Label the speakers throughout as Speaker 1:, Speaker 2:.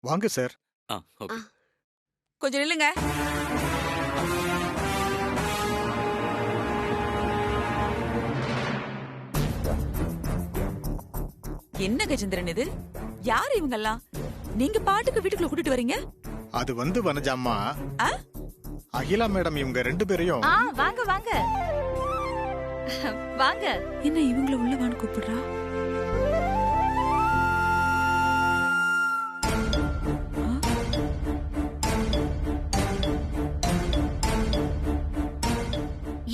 Speaker 1: வாங்க sir.
Speaker 2: Okay.
Speaker 3: கொஞ்சம் நில்லுங்க. என்ன கஜேந்திரன் இது? யாரு இவங்கெல்லாம்? நீங்க பாட்டுக்கு வீட்டுக்குள்ள கூட்டிட்டு வரீங்க?
Speaker 1: அது வந்து வனஜாம்மா,
Speaker 3: ஆ?
Speaker 1: அகிலா மேடம் இவங்க 2 பேரையும்
Speaker 4: வாங்க வாங்க வாங்க.
Speaker 3: என்ன இவங்கள உள்ள வான்னு கூப்பிடுறா?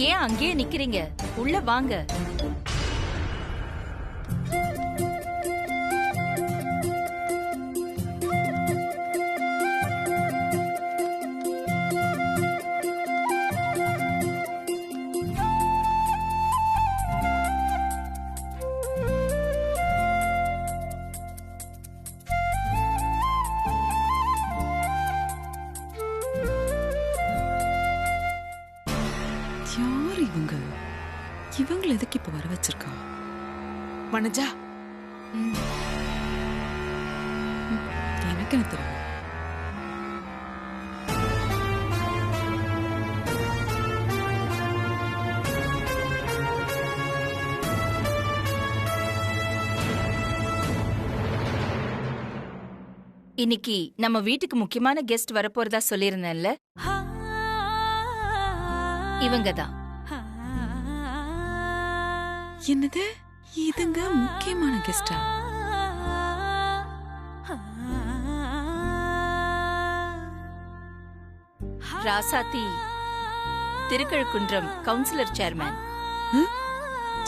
Speaker 4: ஏன் அங்கேயே நிக்கிறீங்க? உள்ள வாங்க.
Speaker 3: யாரு இவங்க? இவங்கள எதுக்கு இப்ப வர வச்சிருக்கா? வனஜா, எனக்கு என்ன தெரியும்?
Speaker 4: இன்னைக்கு நம்ம வீட்டுக்கு முக்கியமான கெஸ்ட் வரப்போறதா சொல்லியிருந்தேன்ல, இவங்கதான்.
Speaker 3: என்னது? இதுங்க முக்கியமான கெஸ்டா?
Speaker 4: ராசாத்தி, திருக்கழுக்குன்றம் கவுன்சிலர் சேர்மேன்.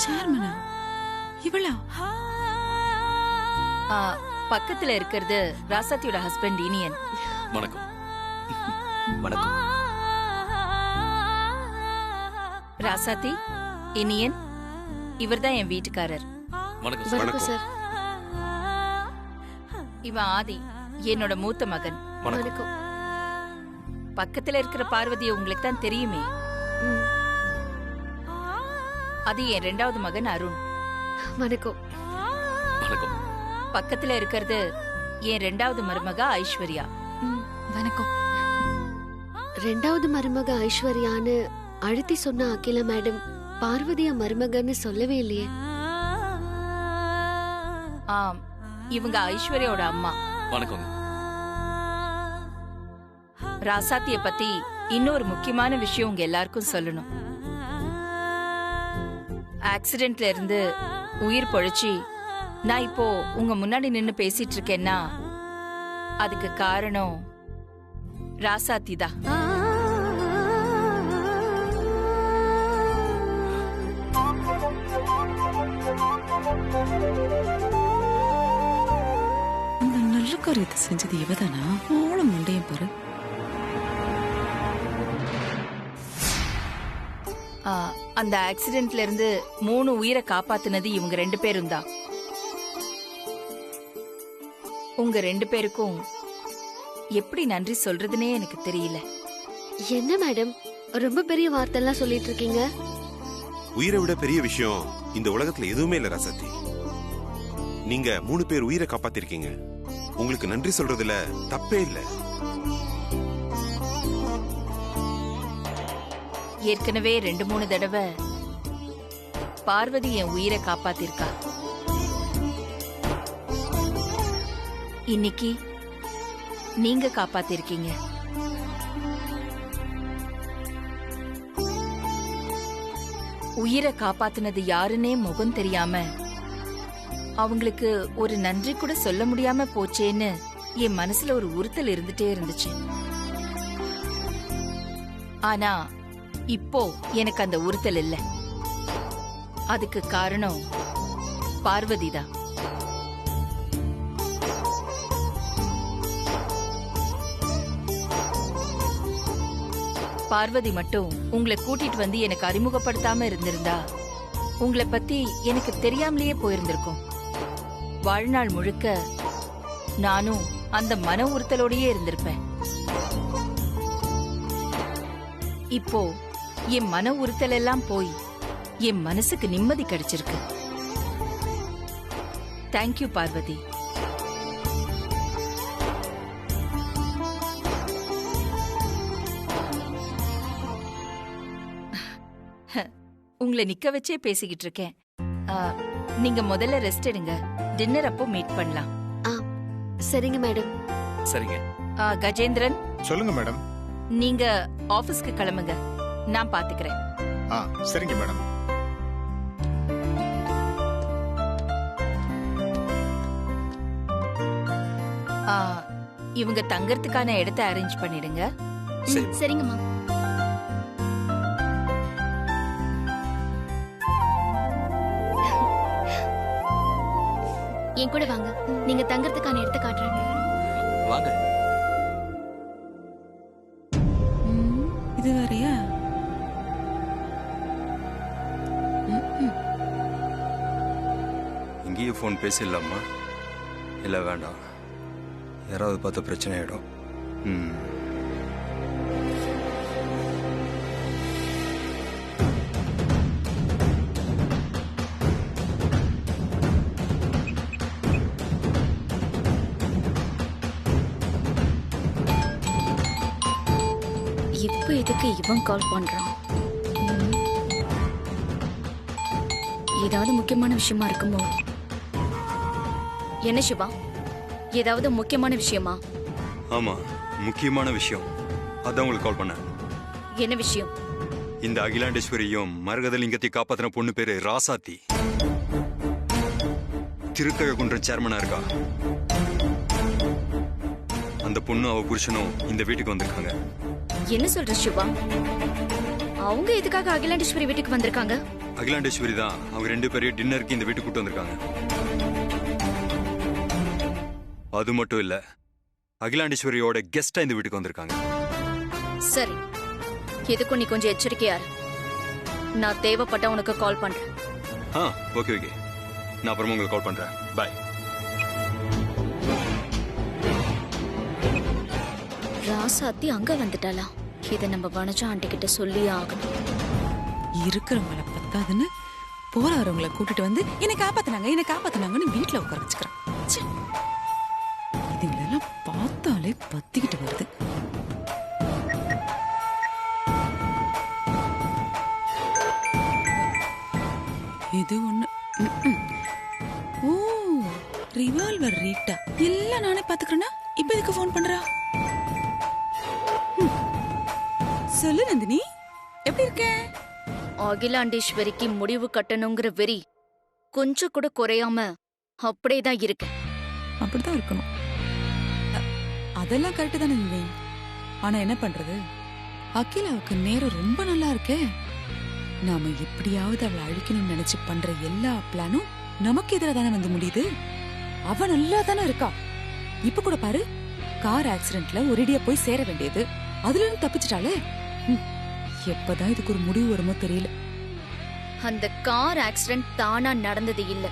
Speaker 3: சேர்மனா? இவளா?
Speaker 4: பக்கத்துல இருக்கிறது ராசாத்தியோட ஹஸ்பண்ட் இனியன்.
Speaker 2: வணக்கம். வணக்கம்.
Speaker 4: ராசாத்தி, இனியன், இவர்தான் என் வீட்டுக்காரர்.
Speaker 2: வணக்கம். வணக்கம் சார்.
Speaker 4: இவன் ஆதி, என்னோட மூத்த மகன்.
Speaker 2: வணக்கம்.
Speaker 4: பக்கத்துல இருக்கிற பார்வதியை உங்களுக்கு தான் தெரியுமே. அது என் 2வது மகன் அருண்.
Speaker 5: வணக்கம்.
Speaker 2: வணக்கம்.
Speaker 4: பக்கத்துல இருக்கிறது என் 2வது மருமக ஐஸ்வர்யா.
Speaker 5: வணக்கம். 2வது மருமக ஐஸ்வர்யான்னு அழுத்தி சொன்ன அகிலா மேடம் பார்வதிய மருமகன்னு சொல்லவே இல்லையே.
Speaker 4: ஆம், இவங்க ஐஸ்வர்யாவோட அம்மா.
Speaker 2: வணக்கம்.
Speaker 4: ராசாத்திய பத்தி இன்னொரு முக்கியமான விஷயம் உங்க எல்லாருக்கும் சொல்லணும். ஆக்சிடென்ட்ல இருந்து உயிர் பொழைச்சி நான் இப்போ உங்க முன்னாடி நின்னு பேசிட்டு இருக்கேன்னா அதுக்கு காரணம் ராசாத்தி தான்.
Speaker 3: இந்த நல்ல காரியத்தை செஞ்சது இவதானா? ஓளம் மண்டையும் பாரு.
Speaker 4: அந்த ஆக்சிடென்ட்ல இருந்து 3 உயிரை காப்பாத்துனது இவங்க 2 பேரும் தான். உங்க 2 பேருக்கும் எப்படி நன்றி சொல்றதுன்னே எனக்கு தெரியல.
Speaker 5: என்ன மேடம் ரொம்ப பெரிய வார்த்தைலாம் சொல்லிட்டு இருக்கீங்க?
Speaker 6: உயிரை விட பெரிய விஷயம் இந்த உலகத்துல எதுவுமே இல்ல ராசாத்தி. நீங்க 3 பேர் உயிரை காப்பாத்திருக்கீங்க. உங்களுக்கு நன்றி சொல்றதுல தப்பே இல்ல.
Speaker 4: ஏற்கனவே 2-3 தடவை பார்வதி என் உயிரை காப்பாத்திருக்கா. இன்னைக்கு நீங்க காப்பாத்திருக்கீங்க. உயிரை காப்பாத்தினது யாருன்னே முகம் தெரியாம அவங்களுக்கு ஒரு நன்றி கூட சொல்ல முடியாம போச்சேன்னு என் மனசுல ஒரு உறுத்தல் இருந்துட்டே இருந்துச்சு. ஆனா இப்போ எனக்கு அந்த உறுத்தல் இல்ல. அதுக்கு காரணம் பார்வதி தான். பார்வதி மட்டும் உங்களை கூட்டிட்டு வந்து எனக்கு அறிமுகப்படுத்தாம இருந்திருந்தா உங்களை பத்தி எனக்கு தெரியாமலேயே போயிருந்திருக்கும். வாழ்நாள் முழுக்க நானும் அந்த மன உறுத்தலோடயே இருந்திருப்பேன். இப்போ என் மன உறுத்தல் எல்லாம் போய் என் மனசுக்கு நிம்மதி கிடைச்சிருக்கு. தேங்க்யூ பார்வதி. உங்களை நிக்க வச்சே பேசிக்கிட்டு இருக்கேன். ஆ, நீங்க முதல்ல ரெஸ்ட் எடுங்க. டின்னர் அப்போ மீட் பண்ணலாம்.
Speaker 5: சரிங்க மேடம்.
Speaker 2: சரிங்க.
Speaker 4: கஜேந்திரன்,
Speaker 1: சொல்லுங்க மேடம்.
Speaker 4: நீங்க ஆபீஸ்க்கு கிளம்புங்க. நான் பாத்துக்கிறேன்.
Speaker 1: சரிங்க மேடம்.
Speaker 4: ஆ, இவங்க தங்கறதுக்கான இடத்தை அரேஞ்ச் பண்ணிடுங்க.
Speaker 2: சரி.
Speaker 5: சரிங்கம்மா. என் கூட வாங்க, நீங்க தங்கறதுக்கான இடத்தை காட்டுறேன்.
Speaker 2: வாங்க.
Speaker 3: இது வேறயா?
Speaker 7: இங்கேயே ஃபோன் பேசிடலாமா? இல்லை வேண்டாம், யாராவது பார்த்த பிரச்சனை ஆகிடும்.
Speaker 5: இப்போ எதுக்கு இவன் கால் பண்றான்? ஏதாவது முக்கியமான விஷயமா இருக்குமோ? என்ன சிவா, ஏதாவது முக்கியமான விஷயமா?
Speaker 7: ஆமாம், முக்கியமான விஷயம். அதான் உங்களுக்கு கால் பண்ணேன்.
Speaker 5: என்ன விஷயம்?
Speaker 7: இந்த அகிலாண்டேஸ்வரியும் மரகதலிங்கத்தை காப்பாத்தின பொண்ணு பேரு ராசாத்தி. திருக்கழுகுன்றம் சேர்மனா இருக்கா. அந்த பொண்ணு அவ புருஷனும் இந்த வீட்டுக்கு வந்திருக்காங்க.
Speaker 5: என்ன சொல்ற சிவா? அவங்க எதுக்காக அகிலாண்டேஸ்வரி வீட்டுக்கு வந்திருக்காங்க?
Speaker 7: அகிலாண்டேஸ்வரி தான் அவங்க 2 பேரையும் டின்னருக்கு இந்த வீட்டுக்கு கூட்டு வந்திருக்காங்க. அது மட்டும் இல்ல, அகிலாண்டேஸ்வரியோட கெஸ்டா இந்த வீட்டுக்கு வந்திருக்காங்க.
Speaker 5: சரி, எதுக்கும் நீ கொஞ்சம் எச்சரிக்கையா இரு. நான் தேவைப்பட்ட உனக்கு கால் பண்றேன்.
Speaker 7: ஓகே. நான் அப்புறமா உங்களுக்கு கால் பண்றேன். பாய்.
Speaker 5: ராசாத்தி அங்க வந்துட்டாளா? இதை நம்ம வனஜா ஆண்டி கிட்ட சொல்லியே ஆகணும்.
Speaker 3: இருக்கிறவங்கள பத்தாதுன்னு போறவங்களை கூட்டிட்டு வந்து என்னை காப்பாத்துனாங்கன்னு வீட்டுல உட்கார வச்சுக்கிறான். இதுங்களெல்லாம் பார்த்தாலே பத்திக்கிட்டு வருது. இது ஒண்ணு. ஓ, ரிவால்வர் ரீட்டா. எல்லாம் நானே பாத்துக்கிறேன்னா இப்ப எதுக்கு போன் பண்றா? சொல்லு நந்தினி, எப்படி இருக்க?
Speaker 5: அகிலாண்டேஸ்வரிக்கு முடிவு கட்டணுங்கிற வெறி கொஞ்சம் கூட குறையாம அப்படியேதான் இருக்கு.
Speaker 3: அப்படிதான் இருக்கணும். அதெல்லாம் கரெக்ட் தானே நந்தினி. ஆனா என்ன பண்றது, அகிலாவுக்கு நேரம் ரொம்ப நல்லா இருக்கே. நாம எப்படியாவது அவளை அழிக்கணும்னு நினைச்சு பண்ற எல்லா பிளானும் நமக்கு எதிராக தானே வந்து முடியுது. அவ நல்லா தானே இருக்கா. இப்ப கூட பாரு, கார் ஆக்சிடென்ட்ல ஒரேடியா போய் சேர வேண்டியது, அதுல இருந்து தப்பிச்சிட்டாலே. எப்பதான் இதுக்கு ஒரு முடிவு வருமோ தெரியல.
Speaker 5: அந்த கார் ஆக்சிடென்ட் தானா நடந்தது இல்ல,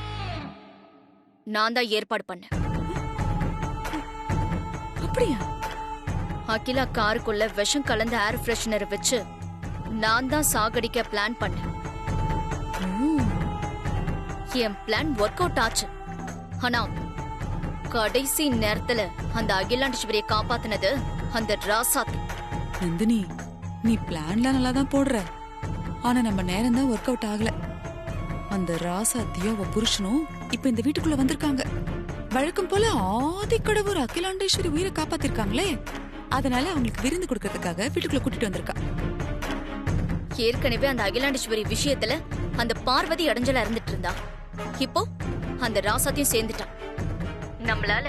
Speaker 5: நான் தான் ஏற்பாடு பண்ணேன்.
Speaker 3: அப்படியா?
Speaker 5: அகிலா காருக்குள்ள விஷம் கலந்த ஏர் ஃப்ரெஷ்னரை வச்சு நான் தான் சாகடிக்க பிளான் பண்ணேன். என் பிளான் ஒர்க் அவுட் ஆச்சு. ஆனா கடைசி நேரத்துல அந்த அகிலாண்டேஸ்வரியை காப்பாத்தினது அந்த ராசாத்தி.
Speaker 3: நந்தினி, நீ பிளான்லாம் நல்லா தான் போடுற, ஆனா நம்ம நேரம் தான் ஒர்க் அவுட் ஆகல. அந்த ராசாத்தியும் அவ புருஷனும் இப்ப இந்த வீட்டுக்குள்ள வந்திருக்காங்க. வழக்கம் போல ஆதிக்கடவுர் அகிலாண்டேஸ்வரி உயிரை காப்பாத்திருக்காங்களே, அதனால அவங்களுக்கு விருந்து கொடுக்கறதுக்காக வீட்டுக்குள்ள கூட்டிட்டு வந்திருக்கா.
Speaker 5: ஏற்கனவே அந்த அகிலாண்டேஸ்வரி விஷயத்துல அந்த பார்வதி அடைஞ்சலா இருந்துட்டு இருந்தா, இப்போ அந்த ராசாத்தையும் சேர்ந்துட்டான். நம்மளால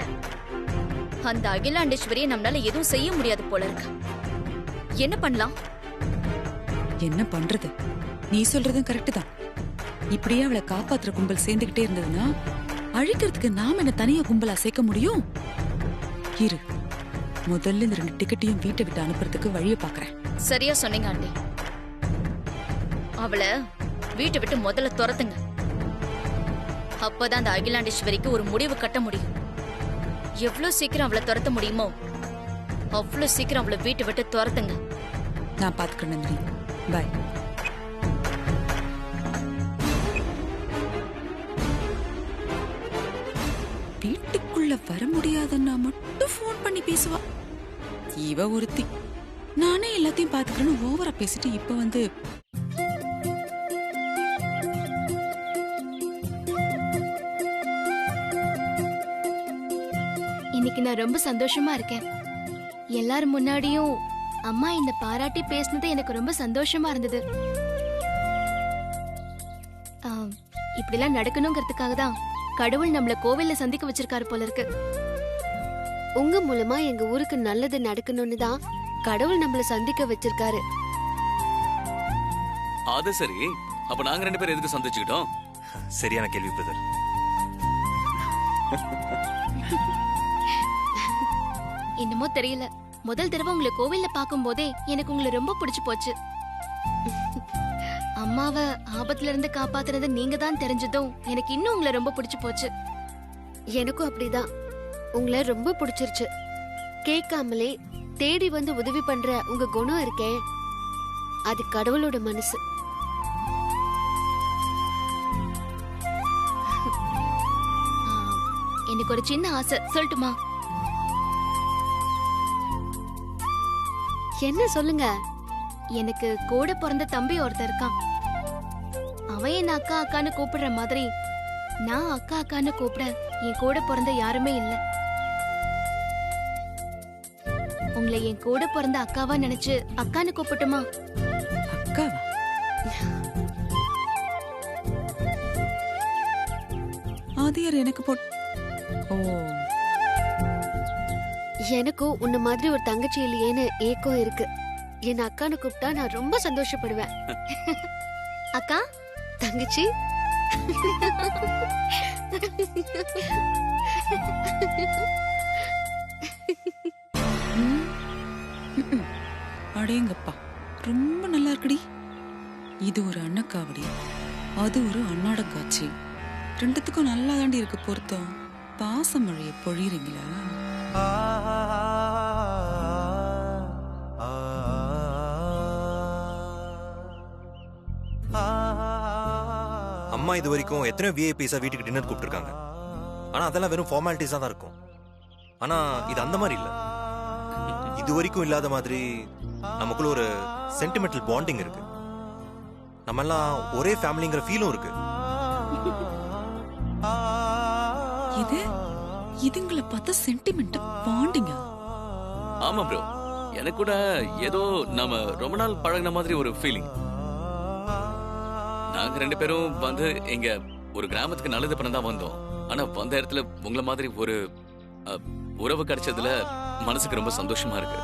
Speaker 5: அந்த அகிலாண்டேஸ்வரியை நம்மளால எதுவும் செய்ய முடியாது போல இருக்கு. என்ன பண்ணலாம்?
Speaker 3: என்ன பண்றது, நீ சொல்றதும் கரெக்ட் தான். இப்படியே அவளை காப்பாத்துற கும்பல் சேர்ந்துகிட்டே இருந்ததுன்னா அழிக்கிறதுக்கு நாம என்ன தனியா கும்பலா சேர்க்க முடியும்? இரு, முதல்ல இந்த 2 டிக்கெட்டையும் வீட்டை விட்டு அனுப்புறதுக்கு வழியை பாக்குறேன்.
Speaker 5: சரியா சொன்னீங்க ஆண்டி. அவளை வீட்டை விட்டு முதல்ல துரத்துங்க. அப்பதான் அந்த அகிலாண்டேஸ்வரிக்கு ஒரு முடிவு கட்ட முடியும். எவ்வளவு சீக்கிரம் அவளை துரத்த முடியுமோ அவ்வளவு சீக்கிரம் அவளை வீட்டை விட்டு துரத்துங்க.
Speaker 3: நான் பாத்துக்கிறேன் நந்தினி. பாய். வீட்டுக்குள்ள வர முடியாதுன்னா மட்டும் போன் பண்ணி பேசுவா. இவ ஒருத்தி. நானே எல்லாத்தையும் பாத்துக்கிறேன்னு ஓவரா பேசிட்டு இப்ப வந்து
Speaker 8: இன்னைக்கு நான் ரொம்ப சந்தோஷமா இருக்கேன். எல்லாரும் முன்னாடியும் அம்மா என்ன பாராட்டி பேசினது எனக்கு ரொம்ப சந்தோஷமா இருந்தது. இப்படிலாம் நடக்கணுங்கிறதுக்காக தான் கடவுள் நம்மள கோவில்ல சந்திக்க வச்சிருக்காரு போல இருக்கு.
Speaker 9: உங்க மூலமா எங்க ஊருக்கு நல்லது நடக்கணும்னு தான் கடவுள் நம்மள சந்திக்க வச்சிருக்காரு.
Speaker 2: அது சரி, அப்ப நாங்க 2 பேரும் எதுக்கு சந்திச்சுக்கிட்டோம்?
Speaker 7: சரியான கேள்வி பிரதர்.
Speaker 8: என்னமோ தெரியல, முதல் தடவை உங்களை கோவில்ல பாக்கும் போதே எனக்கு உங்களை ரொம்ப பிடிச்சு போச்சு. அம்மாவை ஆபத்துல இருந்து காப்பாத்துறது நீங்க தான் தெரிஞ்சதும் எனக்கு இன்னும் உங்களை ரொம்ப பிடிச்சு போச்சு.
Speaker 9: எனக்கும் அப்படிதான் உங்களை ரொம்ப பிடிச்சிருச்சு. கேட்காமலே தேடி வந்து உதவி பண்ற உங்க குணம் இருக்கே, அது கடவுளோட மனசு.
Speaker 8: எனக்கு ஒரு சின்ன ஆசை சொல்லட்டுமா?
Speaker 9: என்ன சொல்லுங்க.
Speaker 8: எனக்கு கூட பிறந்த தம்பி ஒருத்தர் இருக்கான். அவன் என்ன அக்கா அக்கான்னு கூப்பிடுற மாதிரி நான் அக்கா அக்கான்னு கூப்பிட என் கூட பிறந்த யாருமே இல்ல. உங்களை என் கூட பிறந்த அக்காவா நினைச்சு அக்கான்னு கூப்பிட்டுமா?
Speaker 3: அக்காவா? அது யார் எனக்கு ஓ,
Speaker 9: எனக்கும் உன்ன மாதிரி ஒரு தங்கச்சி இல்லையேன்னு ஏக்கம் இருக்கு. என் அக்கான்னு கூப்பிட்டா நான் ரொம்ப சந்தோஷப்படுவேன்.
Speaker 8: அக்கா,
Speaker 9: தங்கச்சி.
Speaker 3: அடேங்கப்பா, ரொம்ப நல்லா இருக்குடி. இது ஒரு அண்ணக்காவடி, அது ஒரு அன்னாடங்காட்சி. ரெண்டுத்துக்கும் நல்லா தாண்டி இருக்கு பொருத்தம். பாசமழைய பொழியறீங்களா?
Speaker 7: அம்மா இது வரைக்கும் எத்தனை விஐபிஸா வீட்டுக்கு டின்னர் கூப்பிட்டுருக்காங்க. ஆனா அதெல்லாம் வெறும் ஃபார்மாலிட்டிஸா தான் இருக்கும். ஆனா இது அந்த மாதிரி இல்ல. இது வரைக்கும் இல்லாத மாதிரி நமக்குள்ள ஒரு சென்டிமெண்டல் பாண்டிங் இருக்கு. நம்ம எல்லாம் ஒரே ஃபேமிலிங்கிற ஃபீலும் இருக்கு.
Speaker 3: இது இதுங்களை பார்த்தா சென்டிமெண்ட் பாண்டிங்கா?
Speaker 2: ஆமா ப்ரோ, எனக்கு கூட ஏதோ நாம ரொம்ப நாள் பழகின மாதிரி ஒரு ஃபீலிங். நாங்க 2 பேரும் வந்து எங்க ஒரு கிராமத்துக்கு நல்லது பண்ண தான் வந்தோம். ஆனா வந்த இடத்துல உங்களை மாதிரி ஒரு உறவு கிடைச்சதுல மனசுக்கு ரொம்ப சந்தோஷமா இருக்கு.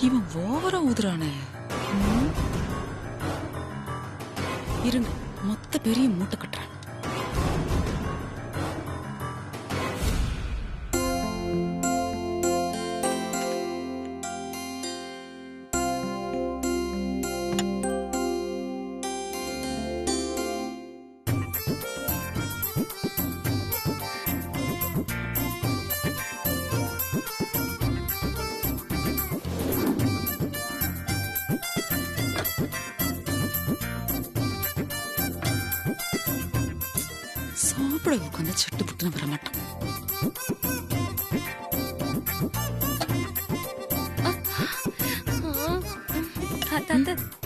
Speaker 3: இவன் ஓவரா ஊதுறானே. இருங்க, மொத்த பெரிய மூட்டை கட்டுறேன். சாப்பிட உட்காந்து சட்டு புட்டுன்னு வர மாட்டான்.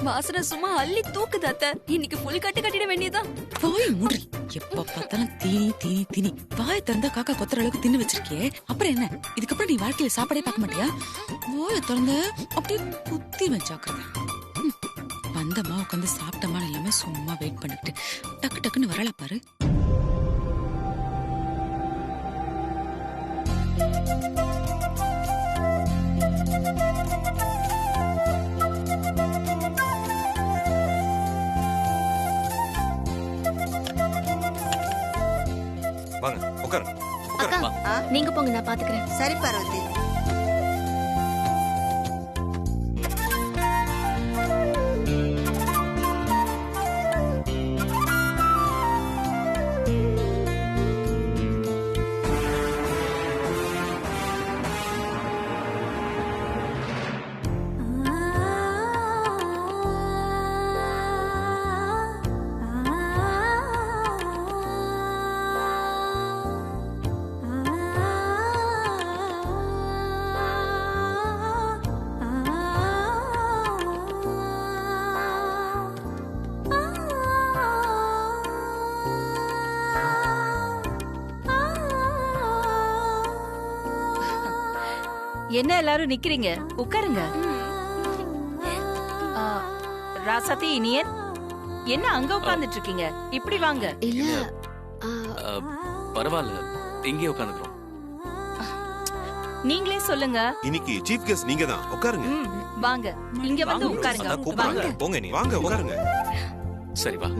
Speaker 5: வாசனை சும்மா அள்ளி தூக்குது அத்தை. இன்னைக்கு புல் கட்டு கட்டிட வேண்டியதான்.
Speaker 3: வாய் மூடி. எப்ப பார்த்தாலும் தீனி தீனி தீனி. வாயை திறந்தா காக்கா கொத்துற அளவுக்கு தின்னு வச்சிருக்கே. அப்புறம் என்ன, இதுக்கப்புறம் நீ வாழ்க்கையில சாப்பாடே பார்க்க மாட்டியா? வாயை திறந்த அப்படியே குத்தி வச்சாக்குறத. வந்தமா உட்காந்து சாப்பிட்டமா இல்லாம சும்மா வெயிட் பண்ணிட்டு டக்கு டக்குன்னு வரல பாரு.
Speaker 7: வாங்க உட்காருங்க.
Speaker 8: அக்கா, நீங்க போங்க, நான் பாத்துக்கிறேன்.
Speaker 10: சரி பார்வதி.
Speaker 4: என்ன எல்லாரும் நிக்கிறீங்க? உட்காருங்க. ஆ, ராசாத்தி, இனியன், என்ன அங்க உட்கார்ந்துட்டு இருக்கீங்க? இப்படி வாங்க.
Speaker 9: இல்ல
Speaker 2: பரவாயில்ல, இங்கே உட்காந்துக்கிறோம்.
Speaker 4: நீங்களே சொல்லுங்க.
Speaker 6: இன்னைக்கு சீஃப் கெஸ்ட் நீங்க தான். உட்காருங்க.
Speaker 4: வாங்க, இங்க வந்து உட்காருங்க.
Speaker 7: அதான் கூப்பிடுறாங்க. போங்க நீ.
Speaker 6: வாங்க உட்காருங்க.
Speaker 2: சரி வா.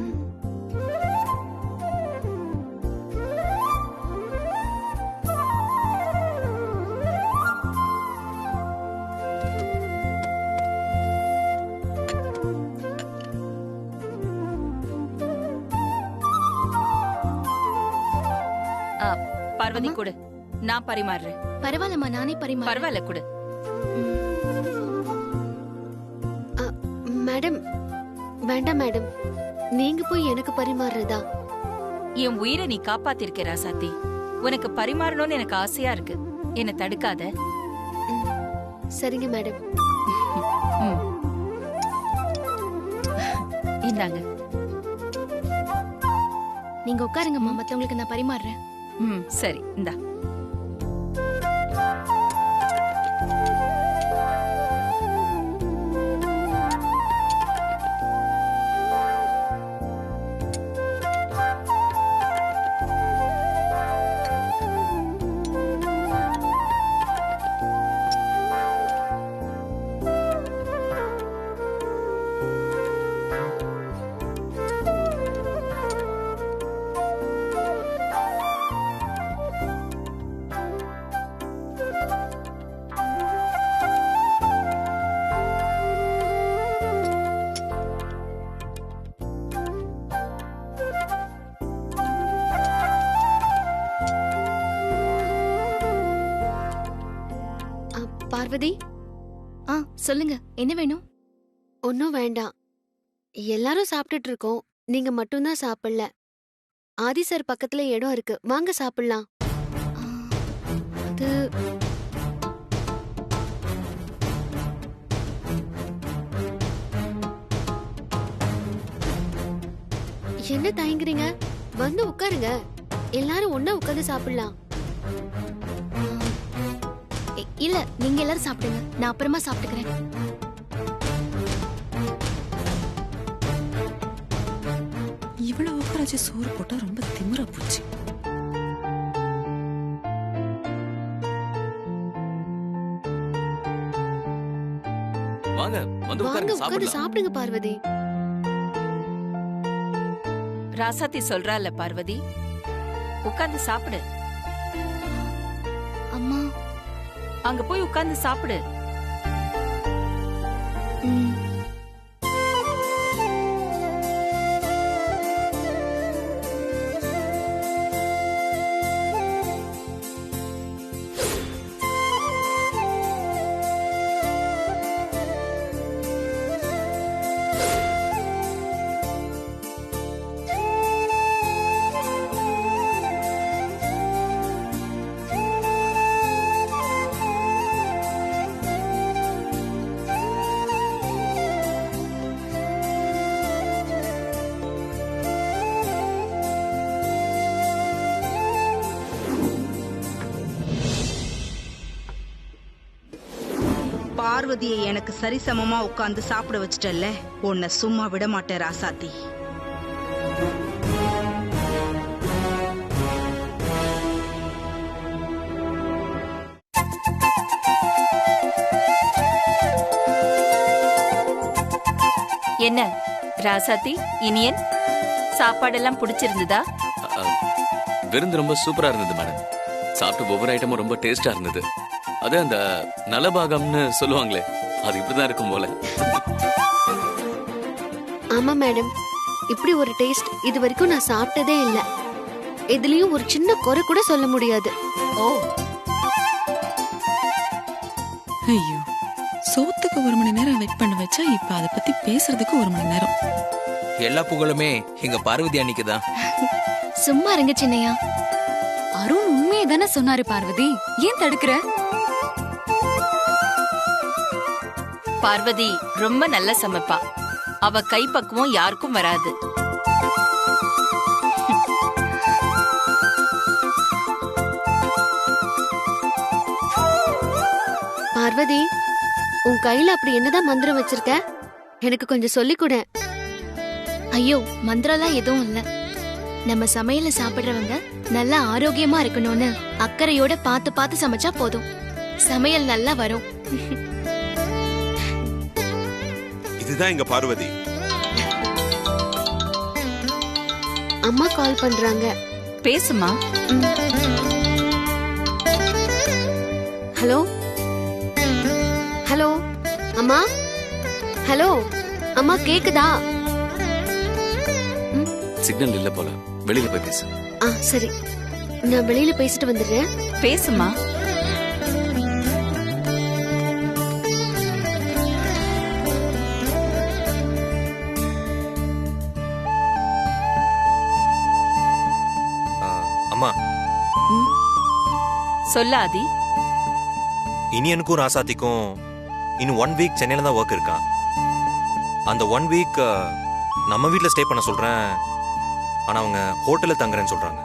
Speaker 4: பார்வதி கொடு, நான் பரிமாறுறேன்.
Speaker 8: பரவாயில்லம்மா, நானே பரிமாறேன்.
Speaker 4: பரவாயில்ல, கொடு.
Speaker 9: மேடம் வேண்டாம் மேடம், நீங்க போய் எனக்கு பரிமாறுறதா?
Speaker 4: என் உயிரை நீ காப்பாத்திருக்க ராசாத்தி. உனக்கு பரிமாறணும்னு எனக்கு ஆசையா இருக்கு. என்ன தடுக்காத.
Speaker 9: சரிங்க மேடம்.
Speaker 4: இந்தாங்க.
Speaker 8: நீங்க உட்காருங்கம்மா, மத்தவங்களுக்கு நான் பரிமாறுறேன்.
Speaker 4: சரி, இந்தா.
Speaker 9: பார்வதி,
Speaker 8: சொல்லுங்க, என்ன வேணும்?
Speaker 9: ஒன்னும் வேண்டாம். எல்லாரும் சாப்பிட்டுட்டு இருக்கோம், நீங்க மட்டும்தான் சாப்பிடல. ஆதி சார் பக்கத்துல இடம் இருக்கு, வாங்க சாப்பிடலாம். அது என்ன தயங்குறீங்க? வந்து உட்காருங்க, எல்லாரும் ஒண்ணா உட்கார்ந்து சாப்பிடலாம்.
Speaker 8: இல்ல, நீங்க எல்லாரும் சாப்பிடுங்க, நான் அப்புறமா சாப்பிட்டுக்கிறேன்.
Speaker 3: இவ்வளவு உட்காராச்சு சோறு போட்டா ரொம்ப திமிரா போச்சு.
Speaker 2: வாங்க, வந்து
Speaker 9: வாங்க
Speaker 2: உட்காருங்க,
Speaker 9: உட்கார்ந்து
Speaker 2: சாப்பிடலாம்.
Speaker 9: சாப்பிடுங்க பார்வதி.
Speaker 4: ராசாத்தி சொல்றால பார்வதி, உட்கார்ந்து சாப்பிடு.
Speaker 8: அம்மா,
Speaker 4: அங்க போய் உட்கார்ந்து சாப்பிடு.
Speaker 10: பார்வதியை எனக்கு சரிசமமா உட்கார்ந்து சாப்பிட வச்சிட்டல்ல, உன்னை சும்மா விட மாட்டேன் ராசாத்தி.
Speaker 4: என்ன ராசாத்தி, இனியன், சாப்பாடெல்லாம் பிடிச்சிருந்ததா?
Speaker 2: விருந்து ரொம்ப சூப்பரா இருந்தது மேடம். சாப்பிட்ட ஒவ்வொரு ஐட்டமும் ரொம்ப டேஸ்டா இருந்தது. அது அந்த நலபாகம்னு சொல்லுவாங்களே, அது இப்படிதான் இருக்கும் போல.
Speaker 9: ஆமா மேடம், இப்படி ஒரு டேஸ்ட் இது வரைக்கும் நான் சாப்பிட்டதே இல்ல. இதுலயும் ஒரு சின்ன குறை கூட சொல்ல முடியாது.
Speaker 4: ஓ,
Speaker 3: ஐயோ, சோத்துக்கு 1 மணி நேரம் வெயிட் பண்ண வச்சா இப்ப அதை பத்தி பேசுறதுக்கு 1 மணி நேரம்.
Speaker 11: எல்லா புகழுமே எங்க பார்வதி அன்னைக்கு தான்.
Speaker 8: சும்மா இருங்க சின்னையா.
Speaker 12: அருண் உண்மையை தானே சொன்னாரு பார்வதி, ஏன் தடுக்கிற?
Speaker 4: பார்வதி ரொம்ப நல்ல சமைப்பா. அவ கைப்பக்குவம் யாருக்கும் வராது.
Speaker 9: பார்வதி, உன் கையில அப்படி என்னதான் மந்திரம் வச்சிருக்க? எனக்கு கொஞ்சம் சொல்லி கொடு.
Speaker 8: ஐயோ, மந்திரம்லாம் எதுவும் இல்ல. நம்ம சமையல சாப்பிடுறவங்க நல்லா ஆரோக்கியமா இருக்கணும்னு அக்கறையோட பார்த்து பார்த்து சமைச்சா போதும். சமையல் நல்லா வரும்.
Speaker 6: இதுதான் எங்க பார்வதி.
Speaker 9: அம்மா கால் பண்றாங்க.
Speaker 4: பேசுமா.
Speaker 9: ஹலோ ஹலோ அம்மா. ஹலோ அம்மா, கேக்குதா?
Speaker 2: சிக்னல் இல்ல போல, வெளியில போய் பேசு.
Speaker 9: சரி, நான் வெளியில பேசிட்டு வந்துடுறேன்.
Speaker 4: பேசுமா.
Speaker 7: அம்மா,
Speaker 4: சொல்லாதி.
Speaker 7: இனியனுக்கும் ராசாத்திக்கும் இன்னும் 1 வீக் சென்னையில தான் ஒர்க் இருக்கான். அந்த 1 வீக் நம்ம வீட்டில் ஸ்டே பண்ண சொல்றேன். ஆனா அவங்க ஹோட்டல்ல தங்குறேன்னு சொல்றாங்க.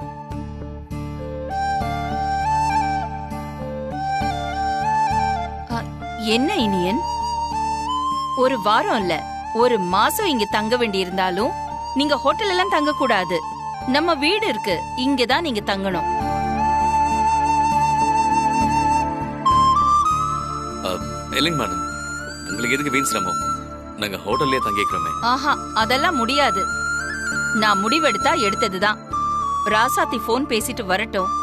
Speaker 4: என்ன இனியன், ஒரு வாரம் இல்ல 1 மாசம் இங்க தங்க வேண்டி இருந்தாலும் நீங்க ஹோட்டல் எல்லாம் தங்க கூடாது. நம்ம வீடு இருக்கு, இங்கதான் நீங்க தங்கணும்.
Speaker 2: இல்லைங்க மேடம், உங்களுக்கு எதுக்கு வீண் சிரமம்? நாங்க ஹோட்டல்லே தங்கிக்கிறோமே.
Speaker 4: ஆஹா, அதெல்லாம் முடியாது. நான் முடிவெடுத்தா எடுத்ததுதான். ராசாத்தி போன் பேசிட்டு வரட்டும்,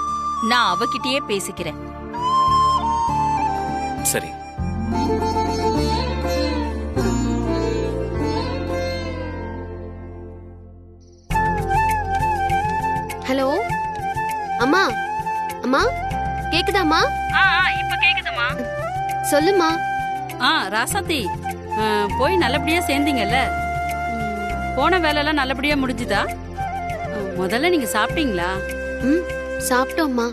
Speaker 4: நான் அவகிட்டயே பேசிக்கிறேன்.
Speaker 2: சரி.
Speaker 9: ஹலோ அம்மா. அம்மா, கேக்குதாம்மா?
Speaker 13: இப்ப கேக்குதுமா.
Speaker 9: சொல்லுமா.
Speaker 13: ராசாத்தி, போய் நல்லபடியா சேர்ந்தீங்கல்ல? போன வேலை எல்லாம் நல்லபடியா முடிஞ்சுதா? முதல்ல நீங்க சாப்பிட்டீங்களா?
Speaker 9: சாப்பிட்டோம்மா.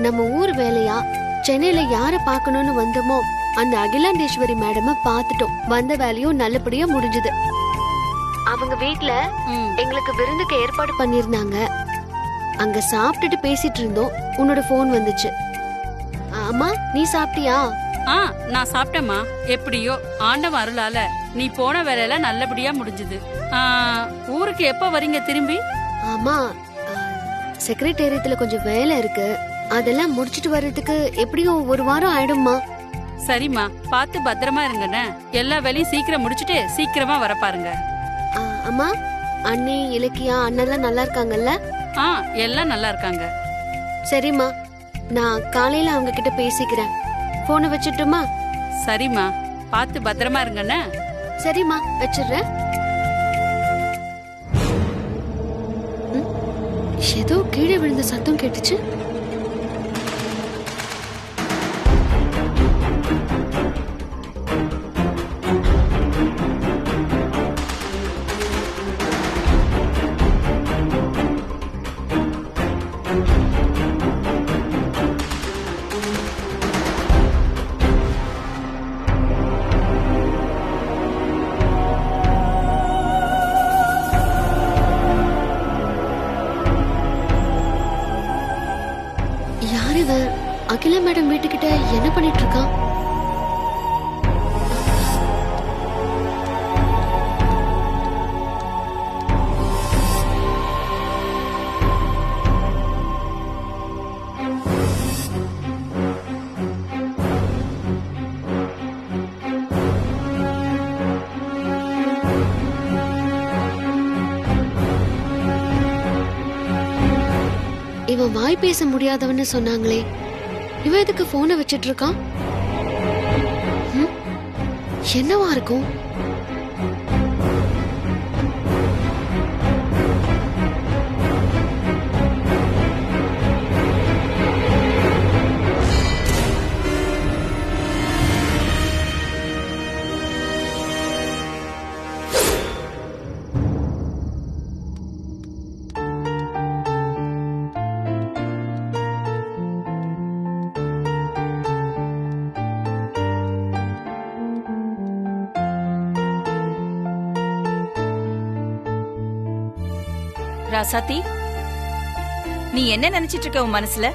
Speaker 9: நம்ம ஊர் வேலையா சென்னையில யார பாக்கணும்னு வந்தோமோ அந்த அகிலாண்டேஸ்வரி மேடம பாத்துட்டோம். வந்த வேலையும் நல்லபடியா முடிஞ்சது. அவங்க வீட்ல எங்களுக்கு விருந்துக்கு ஏற்பாடு பண்ணிருந்தாங்க. அங்க சாப்பிட்டுட்டு பேசிட்டு இருந்தோம், உன்னோட போன் வந்துச்சு. அம்மா, நீ சாப்பிட்டியா?
Speaker 13: நான் சாப்பிட்டேம்மா. எப்படியோ ஆண்டவன் அருளால நீ போன வேலையெல்லாம் நல்லபடியா முடிஞ்சது. ஊருக்கு எப்ப வரீங்க திரும்பி?
Speaker 9: ஆமா, செக்ரட்டேரியத்துல கொஞ்சம் வேலை இருக்கு. அதெல்லாம் முடிச்சிட்டு வர்றதுக்கு எப்படியும் 1 வாரம் ஆயிடும்மா.
Speaker 13: சரிம்மா, பார்த்து பத்திரமா இருங்கண்ணே. எல்லா வேலையும் சீக்கிரம் முடிச்சிட்டு சீக்கிரமா வர பாருங்க.
Speaker 9: அம்மா, அண்ணி, இலக்கியா, அண்ணெல்லாம் நல்லா இருக்காங்கல்ல?
Speaker 13: எல்லாம் நல்லா இருக்காங்க.
Speaker 9: சரிம்மா, நான் காலையில அவங்க கிட்ட பேசிக்கிறேன். போனை வச்சிட்டுமா?
Speaker 13: சரிம்மா, பார்த்து பத்திரமா இருங்கண்ணே.
Speaker 9: சரிம்மா, வச்சிடுறேன். ஏதோ கீழே விழுந்த சத்தம் கேட்டுச்சு. அகிலா மேடம் வீட்டுக்கிட்ட என்ன பண்ணிட்டு இருக்கான்? இவன் வாய் பேச முடியாதவன்னு சொன்னாங்களே, இவன் எதுக்கு போனை வச்சிட்டு இருக்கான்? என்னவா இருக்கும்?
Speaker 4: ராசாத்தி, நீ என்ன நினைச்சிட்டு இருக்க உன் மனசுல?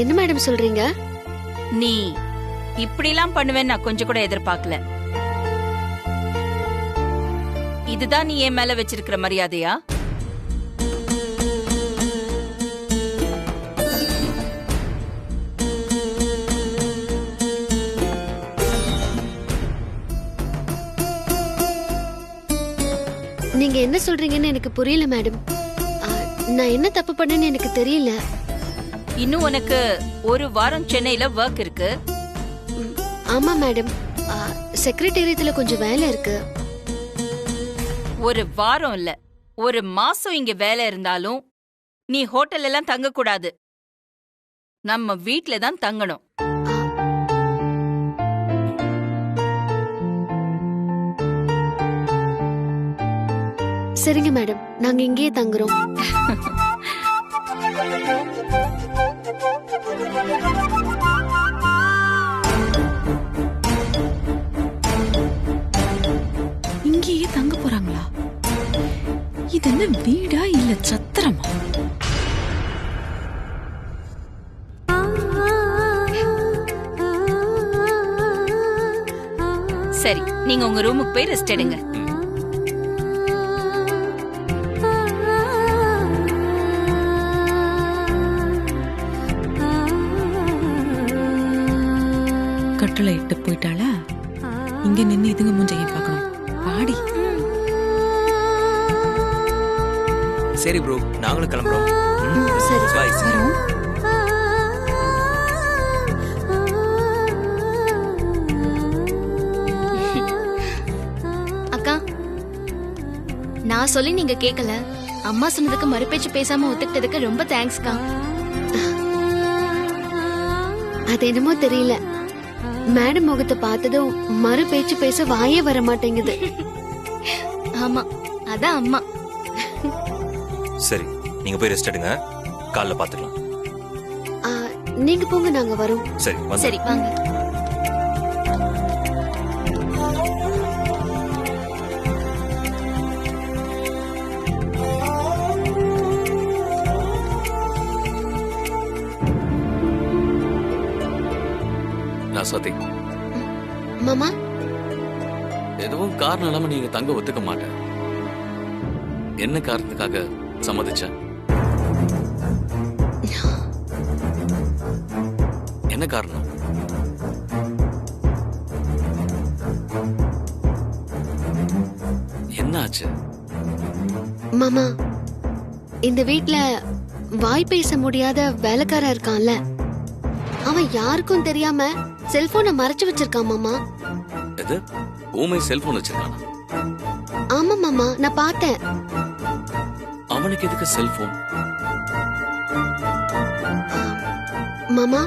Speaker 9: என்ன மேடம் சொல்றீங்க?
Speaker 4: நீ இப்படிலாம் பண்ணுவேன்னு நான் கொஞ்சம் கூட எதிர்பார்க்கல. இதுதான் நீ என் மேல வச்சிருக்கிற மரியாதையா?
Speaker 9: நீங்க என்ன சொல்றீங்கன்னு எனக்கு புரியல மேடம். நான் என்ன தப்பு பண்ணேன்னு எனக்கு தெரியல.
Speaker 4: இன்னும் உனக்கு ஒரு வாரம் சென்னையில ஒர்க் இருக்கு.
Speaker 9: ஆமா மேடம், செக்ரட்டேரியத்துல கொஞ்சம் வேலை இருக்கு.
Speaker 4: ஒரு வாரம் இல்ல, ஒரு மாசம் இங்க வேலை இருந்தாலும் நீ ஹோட்டல் எல்லாம் தங்க கூடாது. நம்ம வீட்ல தான் தங்கணும்.
Speaker 9: சரிங்க மேடம், நாங்க இங்கேயே தங்குறோம்.
Speaker 3: இங்கேயே தங்க போறாங்களா? இது என்ன வீடா இல்ல சத்திரமா?
Speaker 4: சரி, நீங்க உங்க ரூமுக்கு போய் ரெஸ்ட் எடுங்க.
Speaker 3: கட்டளை இட்டு போயிட்டாளா? இங்க நின்னு இதுங்க முஞ்சைய பார்க்கணும். பாடி.
Speaker 11: சரி ப்ரோ, நாங்களும் கிளம்புறோம்.
Speaker 9: சரி
Speaker 11: பாய்.
Speaker 3: வரோம்.
Speaker 8: அக்கா, நான் சொல்லி நீங்க கேட்கல. அம்மா சொன்னதுக்கு மறுபேச்சு பேசாம ஒத்துக்கிட்டதுக்கு ரொம்ப தேங்க்ஸ்க்கா.
Speaker 9: அது என்னமோ தெரியல, மேடம் முகத்தை பார்த்ததும் மறு பேச்சு பேச வாயே வர மாட்டேங்குது.
Speaker 8: ஆமா, அதான் அம்மா.
Speaker 7: சரி, நீங்க போய் ரெஸ்ட் எடுங்க, காலைல பாத்துக்கலாம்.
Speaker 9: நீங்க போங்க, நாங்க வரோம்.
Speaker 7: சரி வந்து.
Speaker 8: சரி வாங்க.
Speaker 2: ராசாத்தி,
Speaker 9: மாமா,
Speaker 2: எதுவும் காரணம் இல்லாம நீங்க தங்க ஒத்துக்க மாட்டேன். என்ன காரணத்துக்காக சம்மதிச்ச? என்ன காரணம்? என்ன ஆச்சு?
Speaker 9: மாமா, இந்த வீட்ல வாய் பேச முடியாத வேலைக்காரன் இருக்கான்ல, அவன் யாருக்கும் தெரியாம செல்போனை மறைச்சு வச்சிருக்கான் மாமா.
Speaker 2: எது? ஊமை செல்போன் வச்சிருக்கானா?
Speaker 9: ஆமா மாமா, நான் பார்த்தேன்.
Speaker 2: அவனுக்கு எதுக்கு செல்போன்?
Speaker 9: மாமா,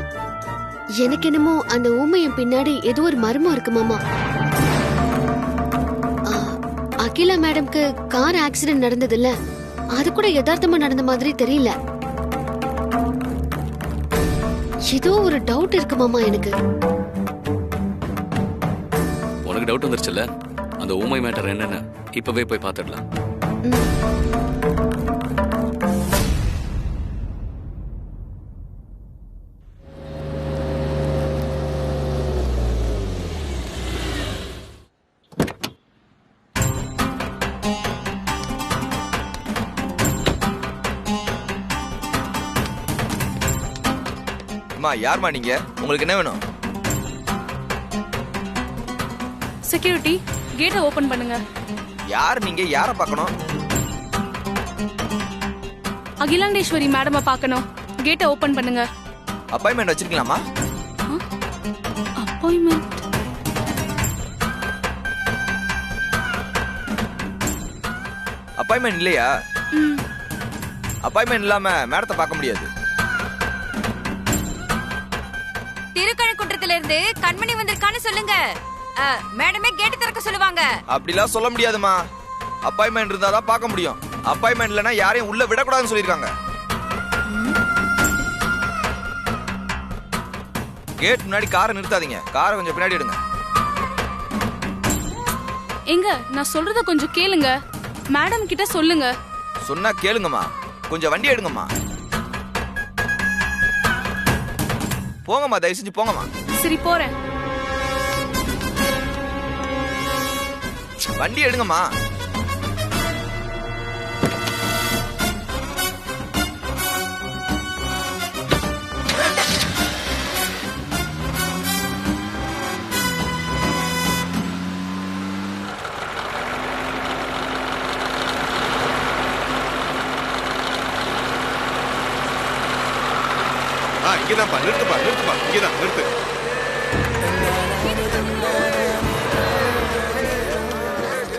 Speaker 9: எனக்கு என்னமோ அந்த ஊமையின் பின்னாடி ஏதோ ஒரு மர்மம் இருக்கு மாமா. அகிலா மேடம்க்கு கார் ஆக்சிடென்ட் நடந்தது இல்ல, அது கூட யதார்த்தமா நடந்த மாதிரி தெரியல. ஏதோ ஒரு டவுட் இருக்கு மாமா எனக்கு.
Speaker 2: உனக்கு டவுட் வந்துருச்சுல்ல? அந்த ஊமை மேட்டர் என்னன்னு இப்பவே போய் பார்த்துடலாம்.
Speaker 14: அம்மா, யார்மா நீங்க? உங்களுக்கு என்ன வேணும்?
Speaker 15: செக்யூரிட்டி, கேட்டை ஓபன் பண்ணுங்க.
Speaker 14: யார் நீங்க? யாரை பார்க்கணும்?
Speaker 15: அகிலாண்டேஸ்வரி மேடமை பார்க்கணும். கேட்டை ஓபன் பண்ணுங்க.
Speaker 14: அப்பாயின்மெண்ட் வச்சிருக்கலாமா?
Speaker 15: அப்பாயின்மெண்ட்?
Speaker 14: அப்பாயின்மெண்ட் இல்லையா? அப்பாயின்மெண்ட் இல்லாம மேடத்தை பார்க்க முடியாது.
Speaker 16: திருக்கழுக்குன்றத்துல இருந்து கண்மணி வந்திருக்கான்னு சொல்லுங்க. மேடமே கேட்டு திறக்க சொல்லுவாங்க.
Speaker 14: அப்படிலாம் சொல்ல முடியாதுமா. அப்பாயின்மெண்ட் இருந்தா தான் பார்க்க முடியும். அப்பாயின்மெண்ட் இல்லைன்னா யாரையும் உள்ள விடக்கூடாதுன்னு சொல்லியிருக்காங்க. கேட் முன்னாடி காரை நிறுத்தாதீங்க. காரை கொஞ்சம் பின்னாடி எடுங்க.
Speaker 15: எங்க, நான் சொல்றத கொஞ்சம் கேளுங்க. மேடம் கிட்ட சொல்லுங்க.
Speaker 14: சொன்னா கேளுங்கம்மா. கொஞ்சம் வண்டி எடுங்கம்மா. போங்கம்மா, தயவு செஞ்சு போங்கம்மா.
Speaker 15: சரி போறேன்.
Speaker 14: வண்டி எடுங்கம்மா.
Speaker 6: இங்கதான்ப்பா, நிறுத்துப்பா, இங்கதான் நிறுத்து.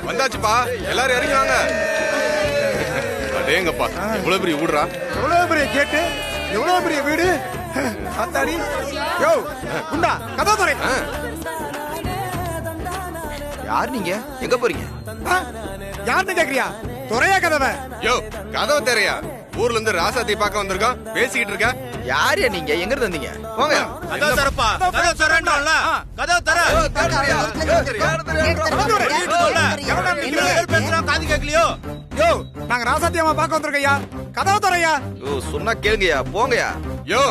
Speaker 6: வந்தாச்சுப்பா, எல்லாரும் இறங்கி வாங்க. அடேங்கப்பா, எவ்வளவு பெரிய வீடுறா,
Speaker 17: எவ்வளவு பெரிய கேட்டு, எவ்வளவு பெரிய வீடு. அத்தாடி யோ குண்டா கதவு துறை.
Speaker 14: யார் நீங்க? எங்க போறீங்க?
Speaker 17: யாருன்னு கேக்குறியா? துறையா கதவை.
Speaker 6: யோ கதவு தெரையா? ஊர்ல இருந்து ராசாத்தி பார்க்க வந்திருக்கோம், பேசிக்கிட்டு இருக்க.
Speaker 14: யாரையா நீங்க? எங்க இருந்து வந்தீங்க? போங்க.
Speaker 17: கதவு தரப்பா, கதவு தரேன்டா. கதவு தர. காது கேக்கலையோ? யோ நாங்க ராசாத்தி அம்மா பார்க்க வந்திருக்கையா, கதவு தரையா.
Speaker 14: யோ சொன்னா கேளுங்கயா, போங்கயா.
Speaker 6: யோ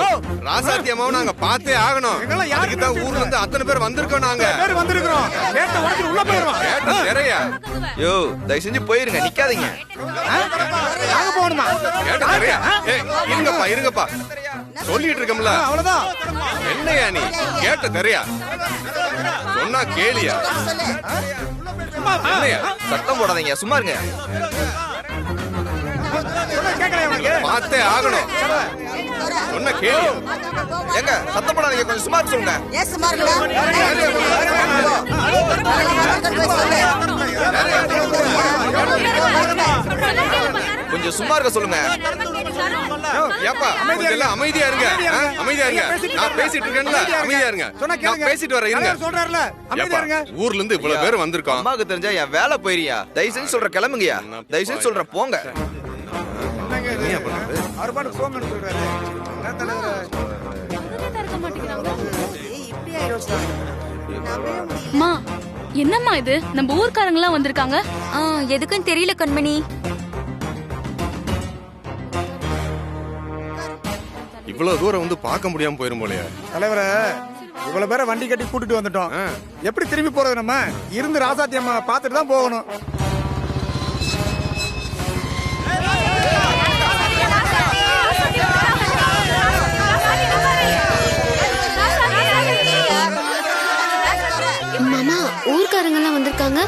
Speaker 6: ராசாத்தி அம்மாவை நாங்க பார்த்தே ஆகணும். அதுக்கு தான் ஊர்ல இருந்து அத்தனை பேர் வந்திருக்கோம். நாங்க
Speaker 17: வந்திருக்கிறோம். கேட்ட உடைச்சு உள்ள போயிடுவோம்.
Speaker 6: கேட்ட தெரையா?
Speaker 14: யோ தயவு செஞ்சு போயிருங்க, நிக்காதீங்க.
Speaker 17: நாங்க போகணுமா?
Speaker 6: கேட்ட தெரையா? இருங்கப்பா சொல்லிட்டு இருக்கோம்ல,
Speaker 17: அவ்வளவுதான்.
Speaker 6: என்னையா நீ? கேட்ட தெரையா? சொன்னா கேளியா? என்னையா
Speaker 14: சத்தம் போடாதீங்க, சும்மா இருங்க.
Speaker 6: பார்த்தே ஆகணும். சொன்ன கேளியா?
Speaker 14: ஏங்க சத்தம் போடாதீங்க, கொஞ்சம் சும்மா சொல்லுங்க. கொஞ்சம் சும்மா இருக்க சொல்லுங்க.
Speaker 6: ஏப்பா எல்லாம் அமைதியா இருங்க, அமைதியா இருங்க. நான் பேசிட்டு இருக்கேன்ல, அமைதியா இருங்க. நான் பேசிட்டு வரேன், இருங்க.
Speaker 17: சொல்றாருல, அமைதியா இருங்க.
Speaker 6: ஊர்ல இருந்து இவ்வளவு பேர் வந்திருக்கோம்.
Speaker 14: அம்மாக்கு தெரிஞ்சா என் வேலை போயிரியா. தயவு செஞ்சு சொல்ற கிளம்புங்கயா, தயவு செஞ்சு சொல்ற போங்க.
Speaker 17: அறுபாடு போங்கன்னு சொல்றாரு. என்ன தலைவர்
Speaker 15: அம்மா, என்னம்மா இது? நம்ம ஊர்க்காரங்க எல்லாம் வந்திருக்காங்க.
Speaker 16: எதுக்குன்னு தெரியல கண்மணி.
Speaker 6: இவ்வளவு தூரம் வந்து பார்க்க முடியாம போயிரும் போலயா?
Speaker 17: தலைவர இவ்வளவு பேரை வண்டி கட்டி கூட்டிட்டு வந்துட்டோம். எப்படி திரும்பி போறது? நம்ம இருந்து ராசாத்தி அம்மா பார்த்துட்டு தான் போகணும்.
Speaker 9: மாமா, ஊர்க்காரங்க எல்லாம் வந்திருக்காங்க.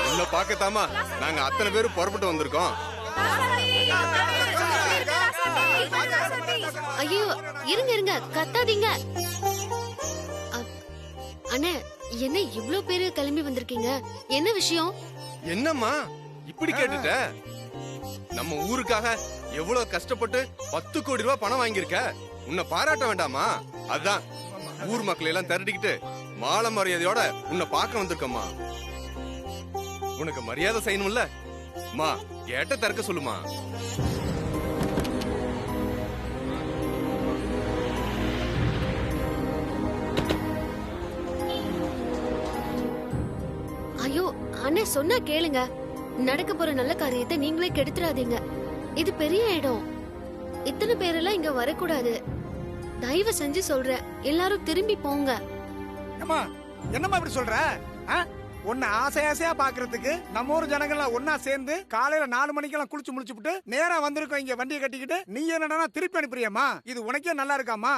Speaker 6: உள்ள பாக்கத்தாமா நாங்க அத்தனை பேரும் புறப்பட்டு வந்திருக்கோம்.
Speaker 9: ஐயோ இருங்க, கத்தாதீங்க. அண்ணே, என்ன இவ்ளோ பேரு கிளம்பி வந்திருக்கீங்க? என்ன விஷயம்?
Speaker 6: என்னம்மா இப்படி கேட்டுட்ட? நம்ம ஊருக்காக எவ்வளவு கஷ்டப்பட்டு 10 கோடி ரூபாய் பணம் வாங்கியிருக்க, உன்னை பாராட்ட வேண்டாமா? அதான் ஊர் மக்களை எல்லாம் திரட்டிக்கிட்டு மாலை மரியாதையோட உன்னை பார்க்க வந்திருக்கம்மா. உனக்கு மரியாதை செய்யணும்ல? மா கேட்ட திறக்க சொல்லுமா.
Speaker 9: ஐயோ அண்ணே, சொன்னா கேளுங்க. நடக்க போற நல்ல காரியத்தை நீங்களே கெடுத்துறாதீங்க. இது பெரிய இடம். இத்தனை பேரெல்லாம் இங்க வரக்கூடாது. தயவு செஞ்சு சொல்றேன், எல்லாரும் திரும்பி போங்க.
Speaker 17: அம்மா என்னம்மா இப்படி சொல்ற? உன்னை ஆசையா பாக்குறதுக்கு நம்ம ஊர் ஜனங்கள்லாம் ஒன்னா சேர்ந்து காலையில 4 மணிக்கெல்லாம் குளிச்சு முடிச்சுட்டு நேரா வந்திருக்கோம் இங்க வண்டியை கட்டிக்கிட்டு. நீ என்னடா திருப்பி அனுப்புறியம்மா? இது உனக்கே நல்லா இருக்காமா?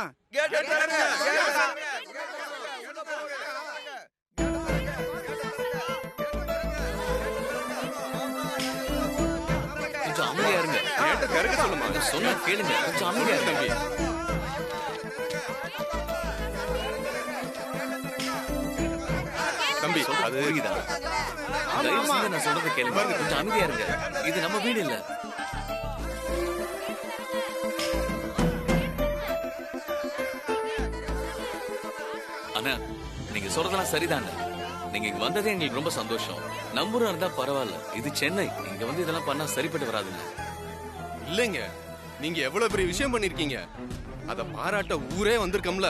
Speaker 2: கொஞ்சம் அமைதியா இருங்க.
Speaker 6: கேட்ட திறக்க சொல்லுமா.
Speaker 2: சொன்னா கேளுங்க, கொஞ்சம் அமைதியா இருங்க.
Speaker 6: தம்பி அது
Speaker 2: புரியுதா? தயவு செஞ்சு நான் சொல்றதை கேளுங்க, கொஞ்சம் அமைதியா இருங்க. இது நம்ம வீடு இல்ல. அண்ணா, நீங்க சொல்றதெல்லாம் சரிதானே. நீங்க இங்க வந்ததே எங்களுக்கு ரொம்ப சந்தோஷம். நம்பூரா இருந்தா பரவாயில்ல, இது சென்னை. இங்க வந்து இதெல்லாம் பண்ணா சரிப்பட்டு வராதுங்க.
Speaker 6: இல்லைங்க, நீங்க எவ்வளவு பெரிய விஷயம் பண்ணிருக்கீங்க, அத பாராட்ட ஊரே வந்திருக்கோம்ல,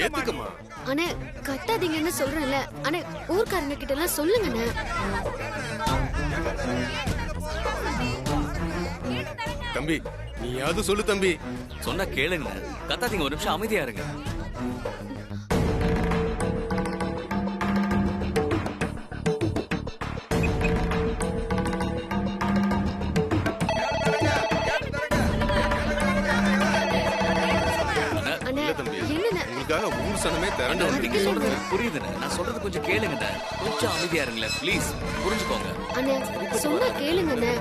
Speaker 6: ஏத்துக்கமா.
Speaker 9: அண்ணே கத்தாதீங்கன்னு சொல்றேன்ல. அண்ணே ஊர்க்காரங்க கிட்ட எல்லாம் சொல்லுங்கண்ணே.
Speaker 6: தம்பி நீ நீயாவது சொல்லு தம்பி.
Speaker 2: சொன்னா கேளுங்க, கத்தாதீங்க, ஒரு நிமிஷம் அமைதியா இருங்க.
Speaker 6: உங்களுக்காக ஊர் சனமே திரண்டு
Speaker 2: நீங்க சொல்றது புரியுதுண்ணே, நான் சொல்றது கொஞ்சம் கேளுங்கண்ணே, கொஞ்சம் அமைதியா இருங்களேன் ப்ளீஸ், புரிஞ்சுக்கோங்க.
Speaker 9: அண்ணே சொன்னா கேளுங்கண்ணே.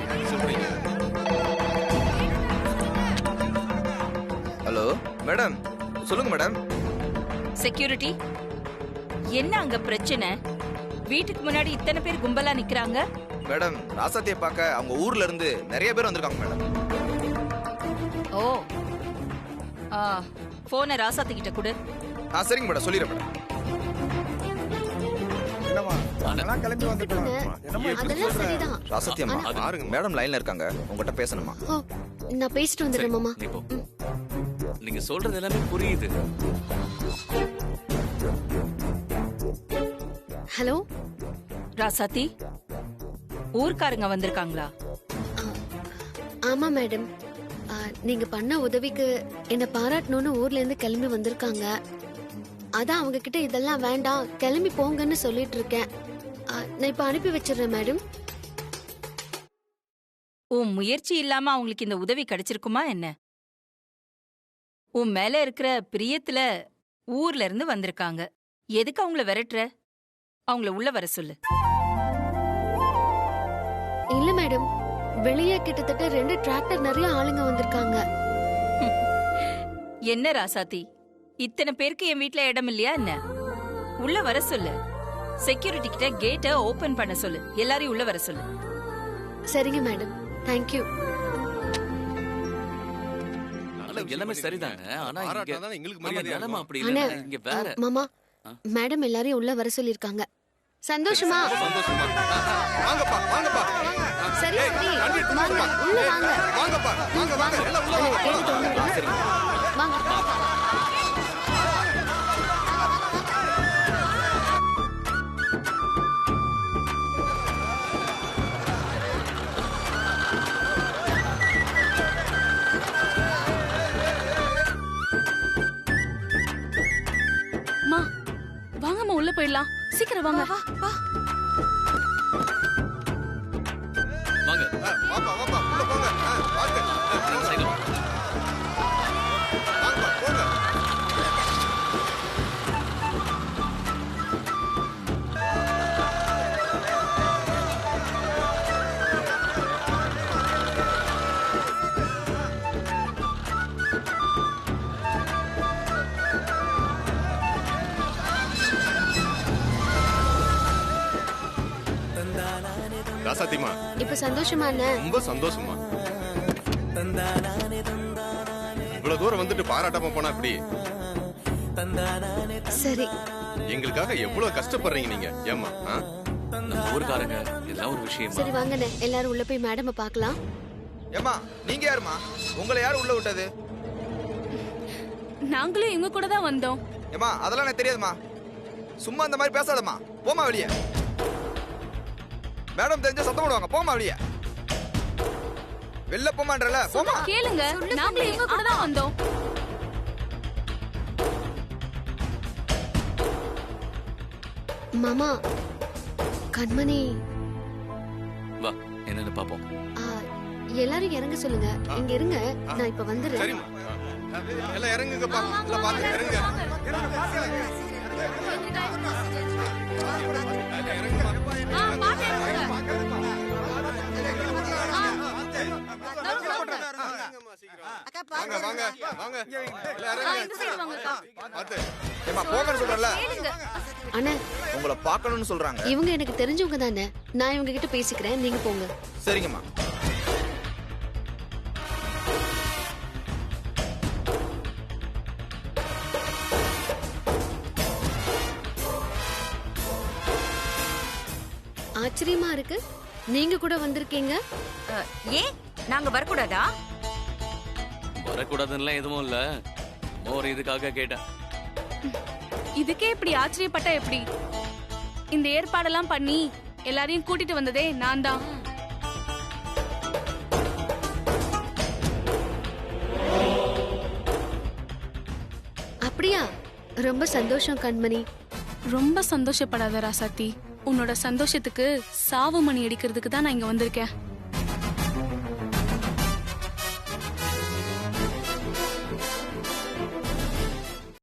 Speaker 14: ஹலோ மேடம், சொல்லுங்க மேடம்.
Speaker 4: செக்யூரிட்டி, என்ன அங்க பிரச்சனை? வீட்டுக்கு முன்னாடி இத்தனை பேர் கும்பலா நிக்கிறாங்க.
Speaker 14: மேடம், ராசாத்தியை பார்க்க அவங்க ஊர்ல இருந்து நிறைய பேர் வந்திருக்காங்க மேடம்.
Speaker 4: ஓ, போனை ராசாத்தி கிட்ட கொடு.
Speaker 14: சரிங்க மேடம், சொல்லிடுறேன் மேடம்.
Speaker 17: கிளம்பி வந்துட்டோம்.
Speaker 9: அதெல்லாம் சரிதான்.
Speaker 14: ராசாத்தி அம்மா, மேடம் லைன்ல இருக்காங்க, உங்ககிட்ட பேசணுமா?
Speaker 9: ஓ, நான் பேசிட்டு வந்துடுறேன் மாமா.
Speaker 2: நீங்க சொல்றது எல்லாமே புரியுது.
Speaker 9: ஹலோ
Speaker 4: ராசாத்தி, ஊர்க்காரங்க வந்திருக்காங்களா?
Speaker 9: ஆமா மேடம், நீங்க பண்ண உதவிக்கு என்ன பாராட்டணும்னு ஊர்ல இருந்து கிளம்பி வந்திருக்காங்க. அதான் அவங்க கிட்ட இதெல்லாம் வேண்டாம், கிளம்பி போங்கன்னு சொல்லிட்டு இருக்கேன். நான் இப்ப அனுப்பி வச்சிடுறேன் மேடம்.
Speaker 4: உன் முயற்சி இல்லாம அவங்களுக்கு இந்த உதவி கிடைச்சிருக்குமா என்ன? உன் மேல இருக்கிற பிரியத்துல ஊர்ல இருந்து வந்திருக்காங்க. எதுக்கு அவங்கள விரட்டுற? அவங்கள உள்ள வர சொல்லு.
Speaker 9: இல்ல மேடம், வெளியே கிட்டத்தட்ட 2 டிராக்டர் நிறைய ஆளுங்க வந்திருக்காங்க.
Speaker 4: என்ன ராசாத்தி, இத்தனை பேருக்கு என் வீட்ல இடம் இல்லையா என்ன? உள்ள வர சொல்லு. செக்யூரிட்டி கிட்ட கேட்டை ஓபன் பண்ண சொல்லு. எல்லாரையும் உள்ள வர சொல்லு.
Speaker 9: சரிங்க மேடம், தேங்க்யூ.
Speaker 2: எல்லாமே சரிதாங்க, ஆனா நிலைமை அப்படி
Speaker 9: அண்ணே,
Speaker 2: இல்ல. இங்க வேற
Speaker 9: மாமா, மேடம் எல்லாரையும் உள்ள வர சொல்லிருக்காங்க. சந்தோஷமா?
Speaker 6: வாங்கப்பா வாங்கப்பா.
Speaker 9: சரி சரி, வாங்க உள்ள வாங்க.
Speaker 6: வாங்கப்பா வாங்க வாங்க, எல்லாம் உள்ள வாங்க.
Speaker 9: வாங்க.
Speaker 15: அம்மா வாங்கம்மா, உள்ள போயிடலாம். சீக்கிரம் வாங்க.
Speaker 6: வாங்க. வாப்பா வாப்பா, உள்ள போங்க. வாங்க. வாங்க போங்க. ராசாத்திமா,
Speaker 9: இப்ப சந்தோஷமா அண்ணே?
Speaker 6: ரொம்ப சந்தோஷமா. இவ்வளவு தூரம் வந்துட்டு பாராட்டாம போனா அப்படி?
Speaker 9: சரி.
Speaker 6: எங்களுக்காக எவ்வளவு கஷ்டப்படுறீங்க நீங்க. ஏமா
Speaker 2: ஊர்காரங்க எல்லாம் ஒரு விஷயம்.
Speaker 9: சரி வாங்கண்ணே, எல்லாரும் உள்ள போய் மேடம் பார்க்கலாம்.
Speaker 14: ஏமா, நீங்க யாருமா? உங்களை யாரு உள்ள விட்டது?
Speaker 15: நாங்களும் இவங்க கூட தான் வந்தோம்.
Speaker 14: ஏமா, அதெல்லாம் எனக்கு தெரியாதுமா. சும்மா அந்த மாதிரி பேசாதம்மா. போமா வெளியே. மேடம் தெரிஞ்ச சத்தம் போடுவாங்க. போமா வெளியே. வெளில போமான்றல. போமா.
Speaker 15: கேளுங்க, நாங்களும் இவங்க கூட தான் வந்தோம்.
Speaker 9: மாமா, கண்மணி.
Speaker 2: வா, என்னன்னு பாப்போம்.
Speaker 9: எல்லாரும் இறங்க சொல்லுங்க. இங்க இருங்க, நான் இப்ப வந்துடுறேன்.
Speaker 6: சரிம்மா, எல்லாம் இறங்குங்கப்பா. எல்லாம் பாத்து இறங்குங்க. வாங்க வாங்க வாங்க, போங்கன்னு சொல்றல.
Speaker 9: அண்ணே,
Speaker 14: உங்களை பார்க்கணும்னு சொல்றாங்க.
Speaker 9: இவங்க எனக்கு தெரிஞ்சவங்க தானே, நான் இவங்க கிட்ட பேசிக்கிறேன், நீங்க போங்க.
Speaker 14: சரிங்கம்மா.
Speaker 9: ஆச்சரியமா இருக்கு, நீங்க கூட வந்திருக்கீங்க.
Speaker 16: ஏன் நாங்க வரக்கூடாதா?
Speaker 2: வரக்கூடாதுன்னு எதுவும் இல்ல, ஒரு இதுக்காக கேட்டேன்.
Speaker 15: இதுக்கே இப்படி ஆச்சரியப்பட்டா எப்படி? இந்த ஏற்பாடெல்லாம் பண்ணி எல்லாரையும் கூட்டிட்டு வந்ததே நான் தான்.
Speaker 9: ரொம்ப சந்தோஷம் கண்மணி.
Speaker 15: ரொம்ப சந்தோஷப்படாத ராசாத்தி. உன்னோட சந்தோஷத்துக்கு சாவு மணி அடிக்கிறதுக்கு தான் நான் இங்க வந்திருக்கேன்.